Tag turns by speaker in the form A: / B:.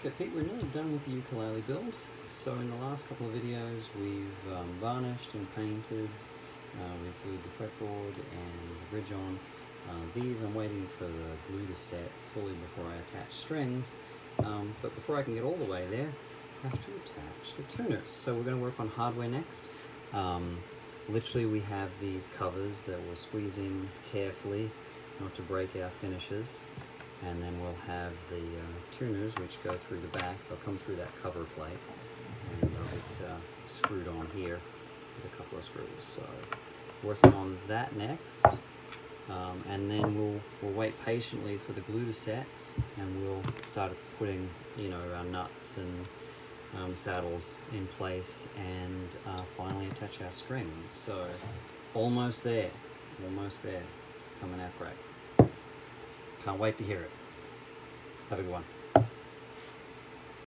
A: Okay Pete, we're nearly done with the ukulele build. So in the last couple of videos we've varnished and painted, we've glued the fretboard and the bridge on. These I'm waiting for the glue to set fully before I attach strings, but before I can get all the way there I have to attach the tuners. So we're going to work on hardware next. Literally we have these covers that we're squeezing carefully not to break our finishes. And then we'll have the tuners which go through the back. They'll come through that cover plate and they'll get screwed on here with a couple of screws. So working on that next, and then we'll wait patiently for the glue to set, and we'll start putting our nuts and saddles in place, and finally attach our strings. So almost there, it's coming out great. Can't wait to hear it. Have a good one.